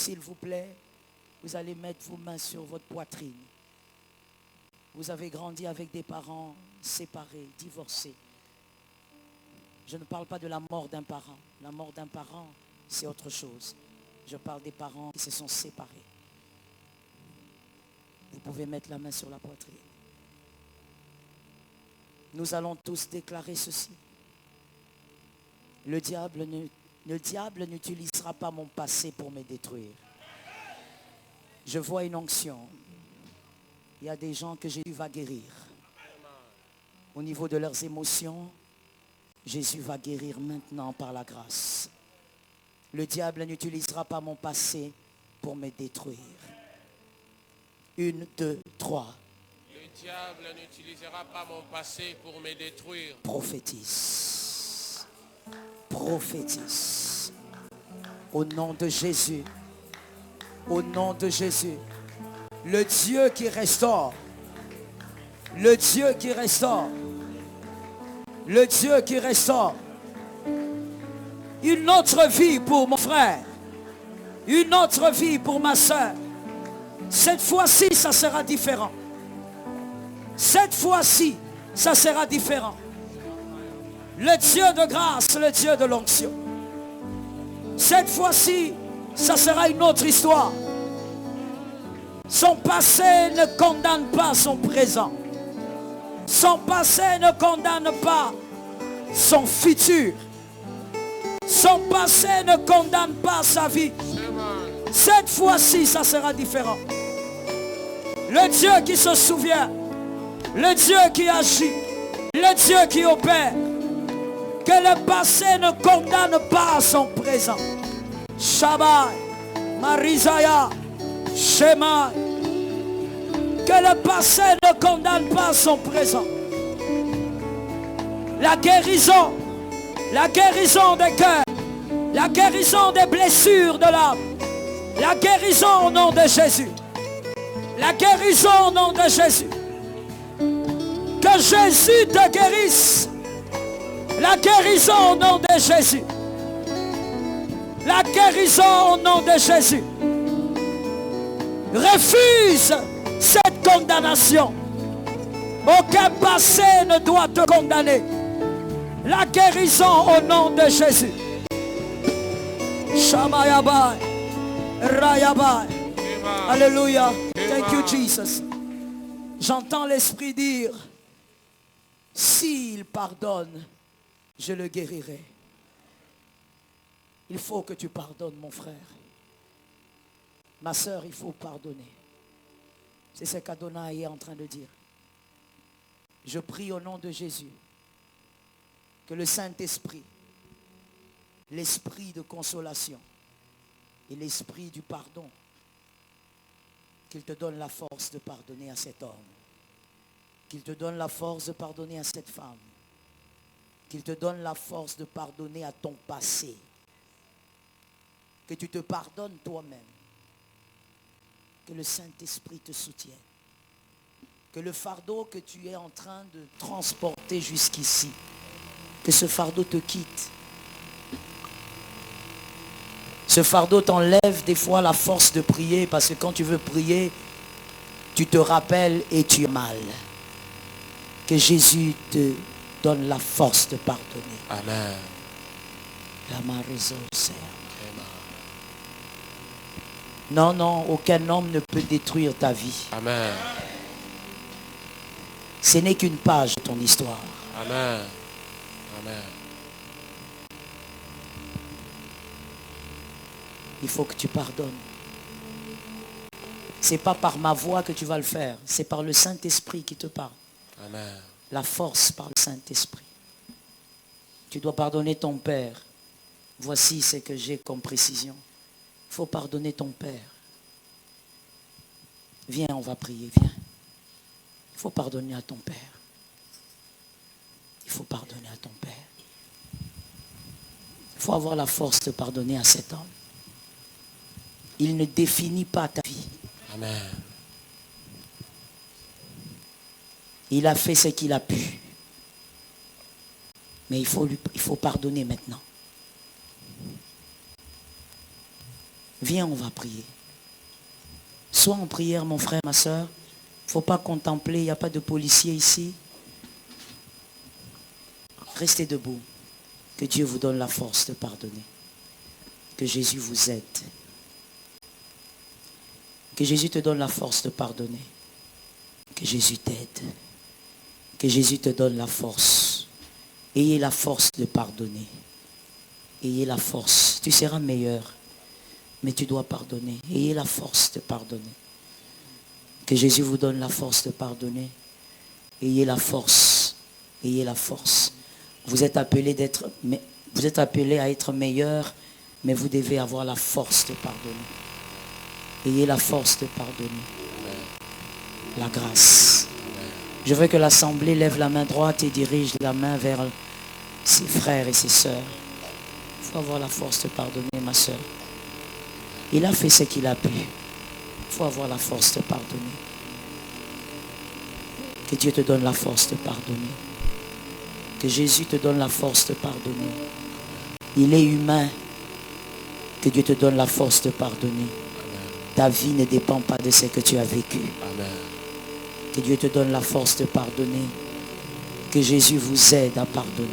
s'il vous plaît, vous allez mettre vos mains sur votre poitrine. Vous avez grandi avec des parents séparés, divorcés. Je ne parle pas de la mort d'un parent. La mort d'un parent, c'est autre chose. Je parle des parents qui se sont séparés. Vous pouvez mettre la main sur la poitrine. Nous allons tous déclarer ceci. Le diable n'utilisera pas mon passé pour me détruire. Je vois une onction. Il y a des gens que Jésus va guérir. Au niveau de leurs émotions, Jésus va guérir maintenant par la grâce. Le diable n'utilisera pas mon passé pour me détruire. 1, 2, 3. Le diable n'utilisera pas mon passé pour me détruire. Prophétise. Prophétise. Au nom de Jésus. Au nom de Jésus. Le Dieu qui restaure. Le Dieu qui restaure. Le Dieu qui restaure. Une autre vie pour mon frère. Une autre vie pour ma soeur. Cette fois-ci, ça sera différent. Cette fois-ci, ça sera différent. Le Dieu de grâce, le Dieu de l'onction. Cette fois-ci, ça sera une autre histoire. Son passé ne condamne pas son présent. Son passé ne condamne pas son futur. Son passé ne condamne pas sa vie. Cette fois-ci, ça sera différent. Le Dieu qui se souvient, le Dieu qui agit, le Dieu qui opère, que le passé ne condamne pas son présent. Shabbat, Marisaya, Shema, que le passé ne condamne pas son présent. La guérison des cœurs, la guérison des blessures de l'âme, la guérison au nom de Jésus, la guérison au nom de Jésus. Que Jésus te guérisse, la guérison au nom de Jésus, la guérison au nom de Jésus. Refuse cette condamnation. Aucun passé ne doit te condamner. La guérison au nom de Jésus. Shamayabai, Rayabai. Alléluia. Thank you, Jesus. J'entends l'Esprit dire, s'il pardonne, je le guérirai. Il faut que tu pardonnes, mon frère. Ma sœur, il faut pardonner. C'est ce qu'Adonai est en train de dire. Je prie au nom de Jésus que le Saint-Esprit, l'esprit de consolation et l'esprit du pardon, qu'il te donne la force de pardonner à cet homme, qu'il te donne la force de pardonner à cette femme, qu'il te donne la force de pardonner à ton passé, que tu te pardonnes toi-même, que le Saint-Esprit te soutienne, que le fardeau que tu es en train de transporter jusqu'ici, que ce fardeau te quitte. Ce fardeau t'enlève des fois la force de prier, parce que quand tu veux prier, tu te rappelles et tu as mal. Que Jésus te donne la force de pardonner. Amen. La marézo sert. Non, non, aucun homme ne peut détruire ta vie. Amen. Ce n'est qu'une page de ton histoire. Amen. Amen. Il faut que tu pardonnes. Ce n'est pas par ma voix que tu vas le faire. C'est par le Saint-Esprit qui te parle. Amen. La force par le Saint-Esprit. Tu dois pardonner ton père. Voici ce que j'ai comme précision. Il faut pardonner ton père. Viens, on va prier, viens. Il faut pardonner à ton père. Il faut pardonner à ton père. Il faut avoir la force de pardonner à cet homme. Il ne définit pas ta vie. Amen. Il a fait ce qu'il a pu. Mais il faut pardonner maintenant. Viens, on va prier. Sois en prière, mon frère, ma soeur. Il ne faut pas contempler, il n'y a pas de policier ici. Restez debout. Que Dieu vous donne la force de pardonner. Que Jésus vous aide. Que Jésus te donne la force de pardonner. Que Jésus t'aide. Que Jésus te donne la force. Ayez la force de pardonner. Ayez la force. Tu seras meilleur. Mais tu dois pardonner. Ayez la force de pardonner. Que Jésus vous donne la force de pardonner. Ayez la force. Ayez la force. Vous êtes appelés à être meilleur, mais vous devez avoir la force de pardonner. Ayez la force de pardonner. La grâce. Je veux que l'assemblée lève la main droite et dirige la main vers ses frères et ses sœurs. Il faut avoir la force de pardonner, ma sœur. Il a fait ce qu'il a pu. Il faut avoir la force de pardonner. Que Dieu te donne la force de pardonner. Que Jésus te donne la force de pardonner. Il est humain. Que Dieu te donne la force de pardonner. Ta vie ne dépend pas de ce que tu as vécu. Que Dieu te donne la force de pardonner. Que Jésus vous aide à pardonner.